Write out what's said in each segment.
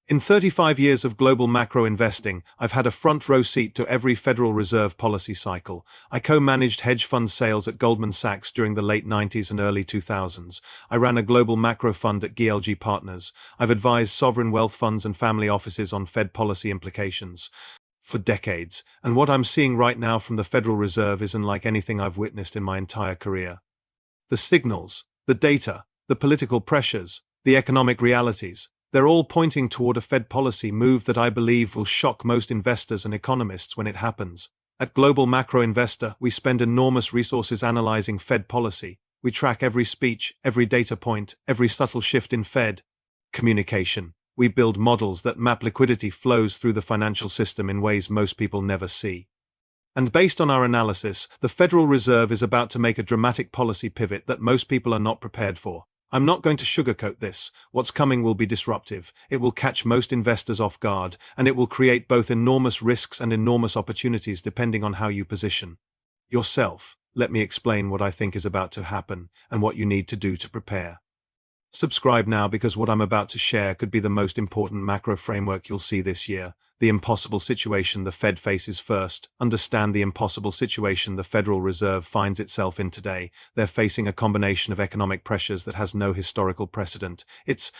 In 35 years of global macro investing, I've had a front row seat to every Federal Reserve policy cycle. I co-managed hedge fund sales at Goldman Sachs during the late 90s and early 2000s. I ran a global macro fund at GLG Partners. I've advised sovereign wealth funds and family offices on Fed policy implications for decades. And what I'm seeing right now from the Federal Reserve isn't like anything I've witnessed in my entire career. The signals, the data, the political pressures, the economic realities, they're all pointing toward a Fed policy move that I believe will shock most investors and economists when it happens. At Global Macro Investor, we spend enormous resources analyzing Fed policy. We track every speech, every data point, every subtle shift in Fed communication. We build models that map liquidity flows through the financial system in ways most people never see. And based on our analysis, the Federal Reserve is about to make a dramatic policy pivot that most people are not prepared for. I'm not going to sugarcoat this. What's coming will be disruptive. It will catch most investors off guard, and it will create both enormous risks and enormous opportunities depending on how you position yourself. Let me explain what I think is about to happen and what you need to do to prepare. Subscribe now because what I'm about to share could be the most important macro framework you'll see this year. The impossible situation the Fed faces first. Understand the impossible situation the Federal Reserve finds itself in today. They're facing a combination of economic pressures that has no historical precedent. It's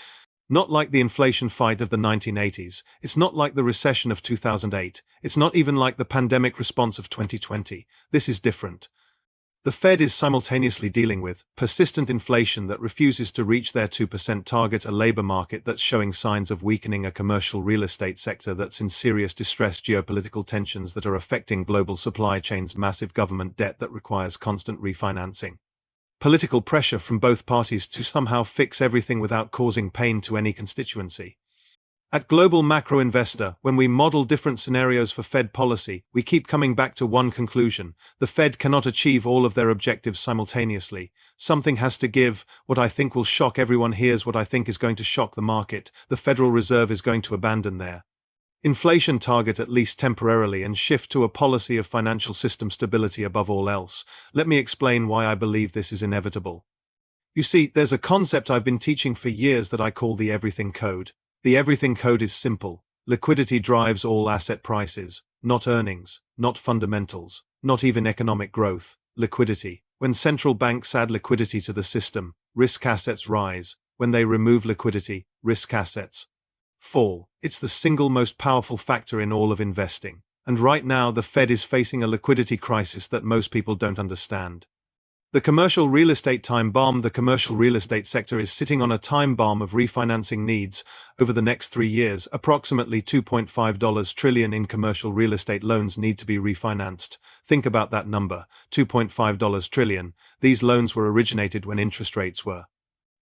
not like the inflation fight of the 1980s. It's not like the recession of 2008. It's not even like the pandemic response of 2020. This is different. The Fed is simultaneously dealing with persistent inflation that refuses to reach their 2% target, a labor market that's showing signs of weakening, a commercial real estate sector that's in serious distress, geopolitical tensions that are affecting global supply chains, massive government debt that requires constant refinancing, political pressure from both parties to somehow fix everything without causing pain to any constituency. At Global Macro Investor, when we model different scenarios for Fed policy, we keep coming back to one conclusion. The Fed cannot achieve all of their objectives simultaneously. Something has to give. What I think will shock everyone. Here's what I think is going to shock the market. The Federal Reserve is going to abandon their inflation target, at least temporarily, and shift to a policy of financial system stability above all else. Let me explain why I believe this is inevitable. You see, there's a concept I've been teaching for years that I call the everything code. The everything code is simple. Liquidity drives all asset prices, not earnings, not fundamentals, not even economic growth. Liquidity. When central banks add liquidity to the system, risk assets rise. When they remove liquidity, risk assets fall. It's the single most powerful factor in all of investing. And right now, the Fed is facing a liquidity crisis that most people don't understand. The commercial real estate time bomb. The commercial real estate sector is sitting on a time bomb of refinancing needs. Over the next 3 years, approximately $2.5 trillion in commercial real estate loans need to be refinanced. Think about that number, $2.5 trillion. These loans were originated when interest rates were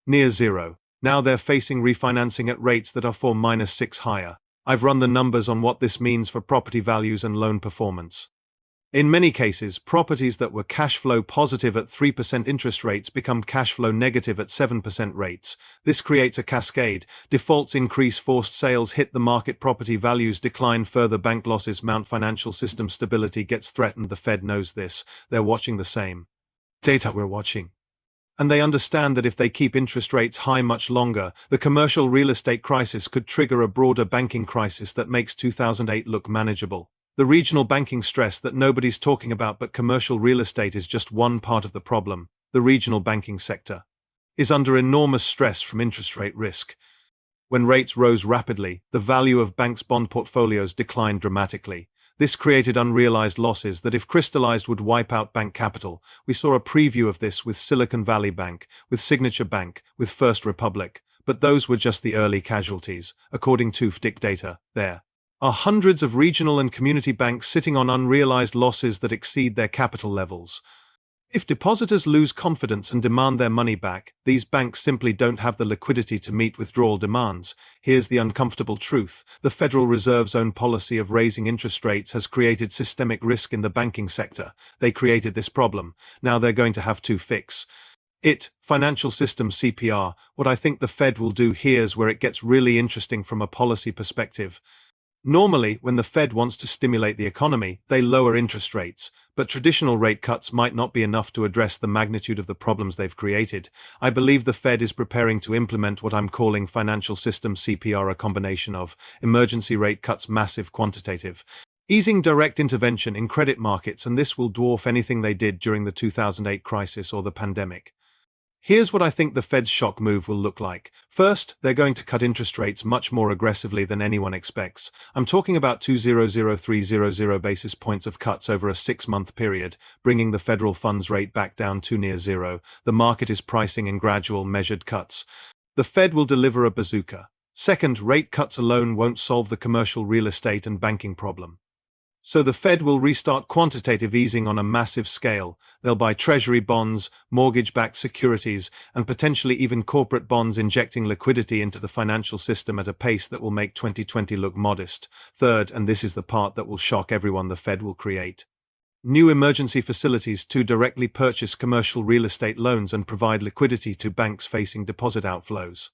near zero. Now they're facing refinancing at rates that are 4-6 higher. I've run the numbers on what this means for property values and loan performance. In many cases, properties that were cash flow positive at 3% interest rates become cash flow negative at 7% rates. This creates a cascade. Defaults increase, forced sales hit the market, property values decline further, bank losses mount, financial system stability gets threatened. The Fed knows this. They're watching the same data we're watching. And they understand that if they keep interest rates high much longer, the commercial real estate crisis could trigger a broader banking crisis that makes 2008 look manageable. The regional banking stress that nobody's talking about, but commercial real estate is just one part of the problem. The regional banking sector is under enormous stress from interest rate risk. When rates rose rapidly, the value of banks' bond portfolios declined dramatically. This created unrealized losses that, if crystallized, would wipe out bank capital. We saw a preview of this with Silicon Valley Bank, with Signature Bank, with First Republic, but those were just the early casualties. According to FDIC data, there are hundreds of regional and community banks sitting on unrealized losses that exceed their capital levels. If depositors lose confidence and demand their money back, these banks simply don't have the liquidity to meet withdrawal demands. Here's the uncomfortable truth. The Federal Reserve's own policy of raising interest rates has created systemic risk in the banking sector. They created this problem. Now they're going to have to fix it. Financial system CPR. What I think the Fed will do, here's where it gets really interesting from a policy perspective. Normally, when the Fed wants to stimulate the economy, they lower interest rates, but traditional rate cuts might not be enough to address the magnitude of the problems they've created. I believe the Fed is preparing to implement what I'm calling financial system CPR, a combination of emergency rate cuts, massive quantitative easing, direct intervention in credit markets, and this will dwarf anything they did during the 2008 crisis or the pandemic. Here's what I think the Fed's shock move will look like. First, they're going to cut interest rates much more aggressively than anyone expects. I'm talking about 200,300 basis points of cuts over a 6-month period, bringing the federal funds rate back down to near zero. The market is pricing in gradual, measured cuts. The Fed will deliver a bazooka. Second, rate cuts alone won't solve the commercial real estate and banking problem. So the Fed will restart quantitative easing on a massive scale. They'll buy treasury bonds, mortgage-backed securities, and potentially even corporate bonds, injecting liquidity into the financial system at a pace that will make 2020 look modest. Third, and this is the part that will shock everyone, the Fed will create new emergency facilities to directly purchase commercial real estate loans and provide liquidity to banks facing deposit outflows.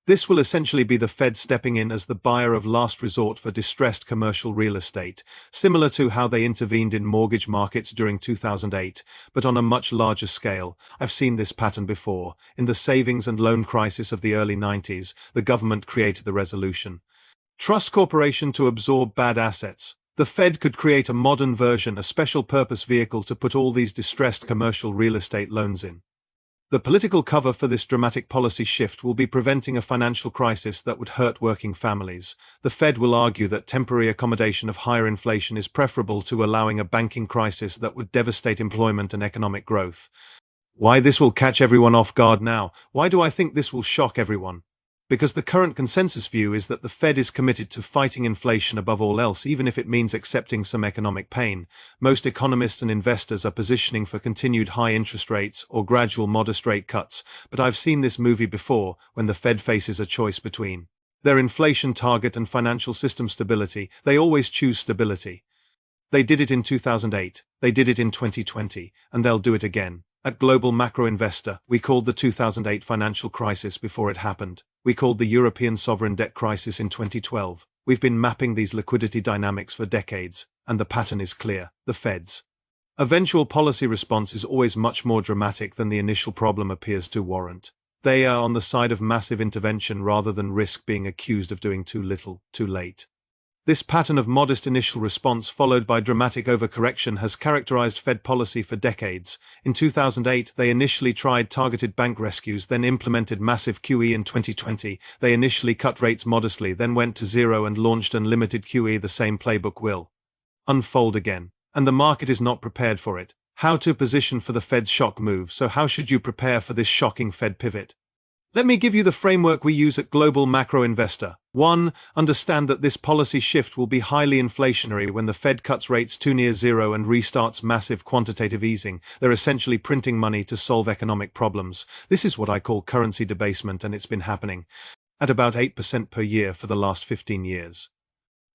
This will essentially be the Fed stepping in as the buyer of last resort for distressed commercial real estate, similar to how they intervened in mortgage markets during 2008, but on a much larger scale. I've seen this pattern before. In the savings and loan crisis of the early 90s, the government created the Resolution Trust Corporation to absorb bad assets. The Fed could create a modern version, a special purpose vehicle to put all these distressed commercial real estate loans in. The political cover for this dramatic policy shift will be preventing a financial crisis that would hurt working families. The Fed will argue that temporary accommodation of higher inflation is preferable to allowing a banking crisis that would devastate employment and economic growth. Why this will catch everyone off guard now? Why do I think this will shock everyone? Because the current consensus view is that the Fed is committed to fighting inflation above all else, even if it means accepting some economic pain. Most economists and investors are positioning for continued high interest rates or gradual modest rate cuts, but I've seen this movie before when the Fed faces a choice between their inflation target and financial system stability. They always choose stability. They did it in 2008, they did it in 2020, and they'll do it again. At Global Macro Investor, we called the 2008 financial crisis before it happened. We called the European sovereign debt crisis in 2012. We've been mapping these liquidity dynamics for decades, and the pattern is clear. The Fed's eventual policy response is always much more dramatic than the initial problem appears to warrant. They are on the side of massive intervention rather than risk being accused of doing too little, too late. This pattern of modest initial response followed by dramatic overcorrection has characterized Fed policy for decades. In 2008, they initially tried targeted bank rescues, then implemented massive QE. In 2020, they initially cut rates modestly, then went to zero and launched unlimited QE. The same playbook will unfold again, and the market is not prepared for it. How to position for the Fed's shock move? So how should you prepare for this shocking Fed pivot? Let me give you the framework we use at Global Macro Investor. 1. Understand that this policy shift will be highly inflationary when the Fed cuts rates to near zero and restarts massive quantitative easing. They're essentially printing money to solve economic problems. This is what I call currency debasement, and it's been happening at about 8% per year for the last 15 years.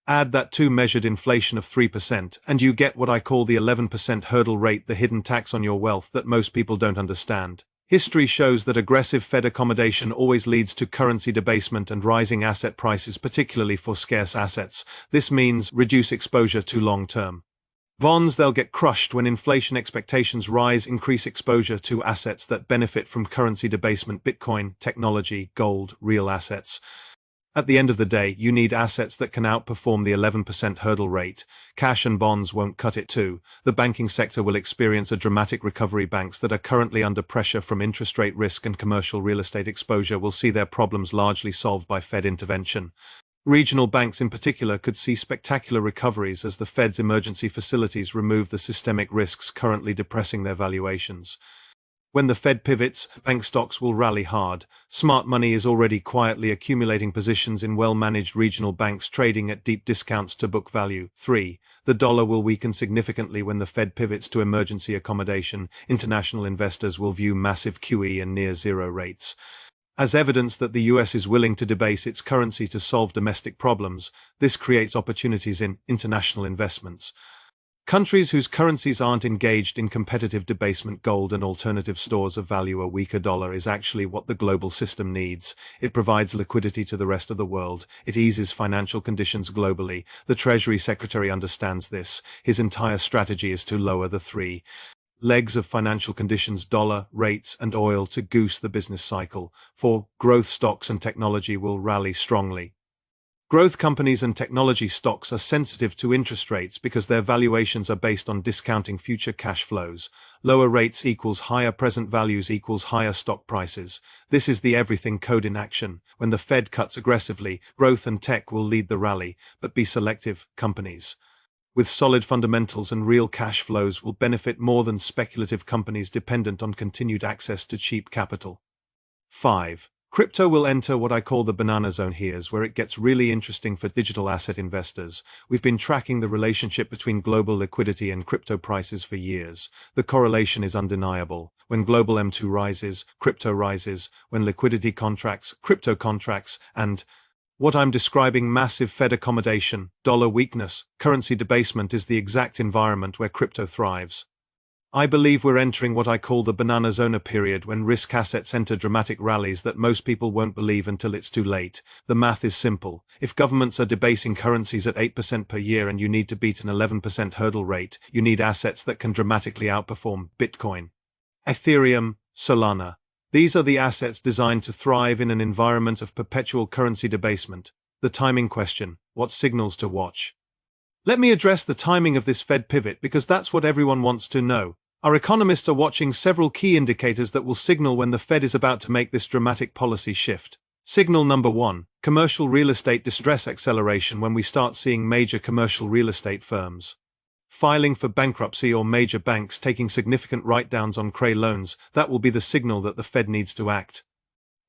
Add that to measured inflation of 3%, and you get what I call the 11% hurdle rate, the hidden tax on your wealth that most people don't understand. History shows that aggressive Fed accommodation always leads to currency debasement and rising asset prices, particularly for scarce assets. This means reduce exposure to long-term bonds. They'll get crushed when inflation expectations rise. Increase exposure to assets that benefit from currency debasement: Bitcoin, technology, gold, real assets. At the end of the day, you need assets that can outperform the 11% hurdle rate. Cash and bonds won't cut it too. The banking sector will experience a dramatic recovery. Banks that are currently under pressure from interest rate risk and commercial real estate exposure will see their problems largely solved by Fed intervention. Regional banks in particular could see spectacular recoveries as the Fed's emergency facilities remove the systemic risks currently depressing their valuations. When the Fed pivots, bank stocks will rally hard. Smart money is already quietly accumulating positions in well-managed regional banks trading at deep discounts to book value. 3. The dollar will weaken significantly when the Fed pivots to emergency accommodation. International investors will view massive QE and near-zero rates as evidence that the US is willing to debase its currency to solve domestic problems. This creates opportunities in international investments. Countries whose currencies aren't engaged in competitive debasement, gold and alternative stores of value. A weaker dollar is actually what the global system needs. It provides liquidity to the rest of the world. It eases financial conditions globally. The Treasury Secretary understands this. His entire strategy is to lower the three legs of financial conditions: dollar, rates, and oil, to goose the business cycle. 4. Growth stocks and technology will rally strongly. Growth companies and technology stocks are sensitive to interest rates because their valuations are based on discounting future cash flows. Lower rates equals higher present values equals higher stock prices. This is the everything code in action. When the Fed cuts aggressively, growth and tech will lead the rally, but be selective. Companies with solid fundamentals and real cash flows will benefit more than speculative companies dependent on continued access to cheap capital. 5. Crypto will enter what I call the banana zone. Here's where it gets really interesting for digital asset investors. We've been tracking the relationship between global liquidity and crypto prices for years. The correlation is undeniable. When global M2 rises, crypto rises. When liquidity contracts, crypto contracts. And what I'm describing, massive Fed accommodation, dollar weakness, currency debasement, is the exact environment where crypto thrives. I believe we're entering what I call the banana zone, a period when risk assets enter dramatic rallies that most people won't believe until it's too late. The math is simple. If governments are debasing currencies at 8% per year and you need to beat an 11% hurdle rate, you need assets that can dramatically outperform Bitcoin, Ethereum, Solana. These are the assets designed to thrive in an environment of perpetual currency debasement. The timing question: what signals to watch? Let me address the timing of this Fed pivot because that's what everyone wants to know. Our economists are watching several key indicators that will signal when the Fed is about to make this dramatic policy shift. Signal number 1: commercial real estate distress acceleration. When we start seeing major commercial real estate firms filing for bankruptcy or major banks taking significant write-downs on CRE loans, that will be the signal that the Fed needs to act.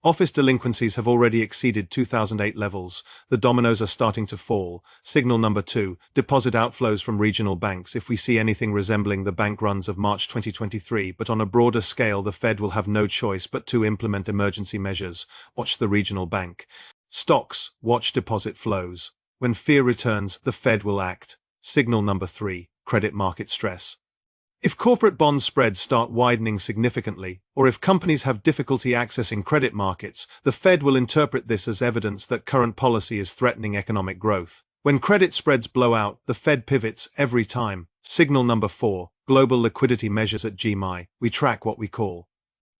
Office delinquencies have already exceeded 2008 levels. The dominoes are starting to fall. Signal number 2: deposit outflows from regional banks. If we see anything resembling the bank runs of March 2023, but on a broader scale, the Fed will have no choice but to implement emergency measures. Watch the regional bank stocks. Watch deposit flows. When fear returns, the Fed will act. Signal number 3: credit market stress. If corporate bond spreads start widening significantly, or if companies have difficulty accessing credit markets, the Fed will interpret this as evidence that current policy is threatening economic growth. When credit spreads blow out, the Fed pivots every time. Signal number 4: global liquidity measures. At GMI, we track what we call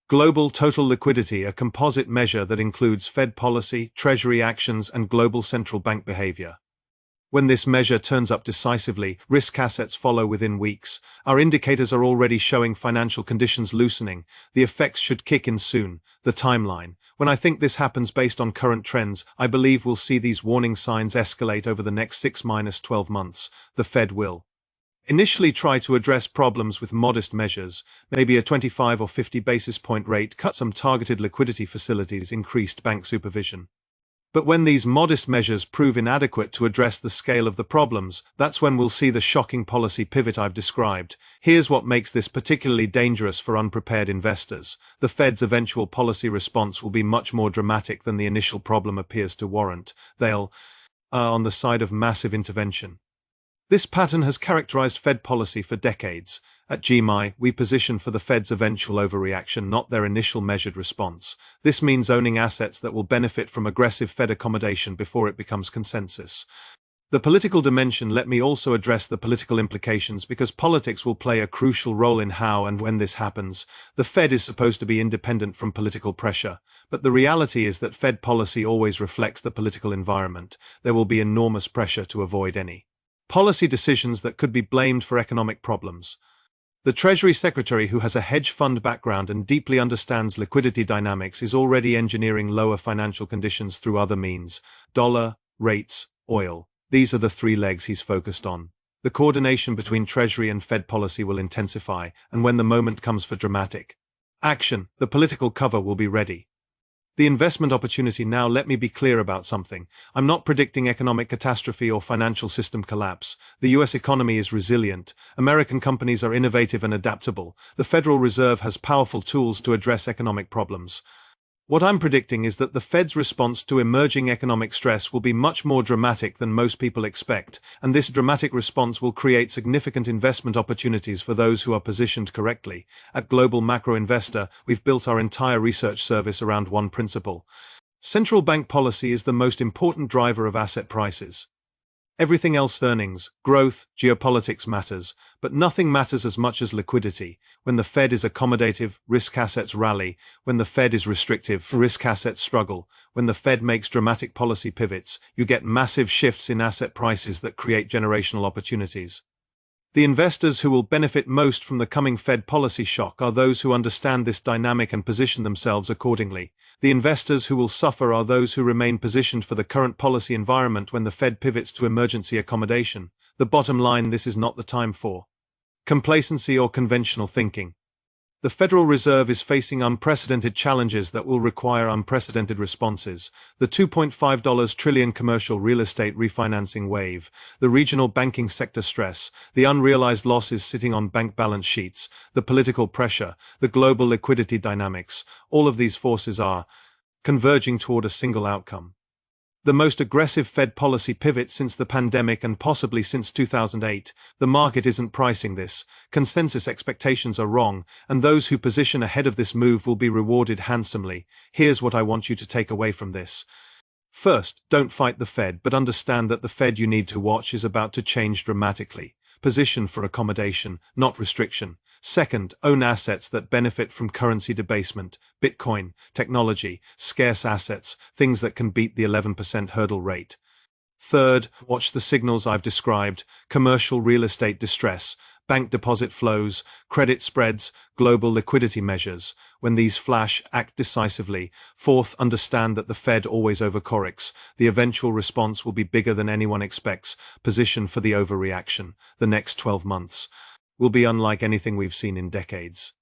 global total liquidity, a composite measure that includes Fed policy, Treasury actions, and global central bank behavior. When this measure turns up decisively, risk assets follow within weeks. Our indicators are already showing financial conditions loosening. The effects should kick in soon. The timeline: when I think this happens based on current trends, I believe we'll see these warning signs escalate over the next 6-12 months. The Fed will initially try to address problems with modest measures, maybe a 25 or 50 basis point rate cut, some targeted liquidity facilities, increased bank supervision. But when these modest measures prove inadequate to address the scale of the problems, that's when we'll see the shocking policy pivot I've described. Here's what makes this particularly dangerous for unprepared investors. The Fed's eventual policy response will be much more dramatic than the initial problem appears to warrant. They'll err on the side of massive intervention. This pattern has characterized Fed policy for decades. At GMI, we position for the Fed's eventual overreaction, not their initial measured response. This means owning assets that will benefit from aggressive Fed accommodation before it becomes consensus. The political dimension: let me also address the political implications, because politics will play a crucial role in how and when this happens. The Fed is supposed to be independent from political pressure, but the reality is that Fed policy always reflects the political environment. There will be enormous pressure to avoid any policy decisions that could be blamed for economic problems. The Treasury Secretary, who has a hedge fund background and deeply understands liquidity dynamics, is already engineering lower financial conditions through other means: dollar, rates, oil. These are the 3 legs he's focused on. The coordination between Treasury and Fed policy will intensify, and when the moment comes for dramatic action, the political cover will be ready. The investment opportunity now: let me be clear about something. I'm not predicting economic catastrophe or financial system collapse. The US economy is resilient. American companies are innovative and adaptable. The Federal Reserve has powerful tools to address economic problems. What I'm predicting is that the Fed's response to emerging economic stress will be much more dramatic than most people expect, and this dramatic response will create significant investment opportunities for those who are positioned correctly. At Global Macro Investor, we've built our entire research service around one principle. Central bank policy is the most important driver of asset prices. Everything else, earnings, growth, geopolitics matters, but nothing matters as much as liquidity. When the Fed is accommodative, risk assets rally. When the Fed is restrictive, risk assets struggle. When the Fed makes dramatic policy pivots, you get massive shifts in asset prices that create generational opportunities. The investors who will benefit most from the coming Fed policy shock are those who understand this dynamic and position themselves accordingly. The investors who will suffer are those who remain positioned for the current policy environment when the Fed pivots to emergency accommodation. The bottom line: this is not the time for complacency or conventional thinking. The Federal Reserve is facing unprecedented challenges that will require unprecedented responses. The $2.5 trillion commercial real estate refinancing wave, the regional banking sector stress, the unrealized losses sitting on bank balance sheets, the political pressure, the global liquidity dynamics, all of these forces are converging toward a single outcome. The most aggressive Fed policy pivot since the pandemic and possibly since 2008. The market isn't pricing this. Consensus expectations are wrong, and those who position ahead of this move will be rewarded handsomely. Here's what I want you to take away from this. First, don't fight the Fed, but understand that the Fed you need to watch is about to change dramatically. Position for accommodation, not restriction. Second, own assets that benefit from currency debasement, Bitcoin, technology, scarce assets, things that can beat the 11% hurdle rate. Third, watch the signals I've described: commercial real estate distress, bank deposit flows, credit spreads, global liquidity measures. When these flash, act decisively. Fourth, understand that the Fed always overcorrects. The eventual response will be bigger than anyone expects. Position for the overreaction. The next 12 months will be unlike anything we've seen in decades.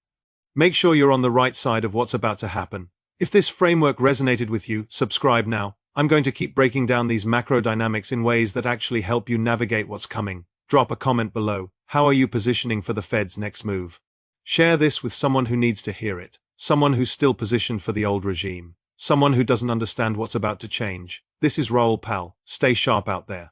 Make sure you're on the right side of what's about to happen. If this framework resonated with you, subscribe now. I'm going to keep breaking down these macro dynamics in ways that actually help you navigate what's coming. Drop a comment below. How are you positioning for the Fed's next move? Share this with someone who needs to hear it. Someone who's still positioned for the old regime. Someone who doesn't understand what's about to change. This is Raoul, pal. Stay sharp out there.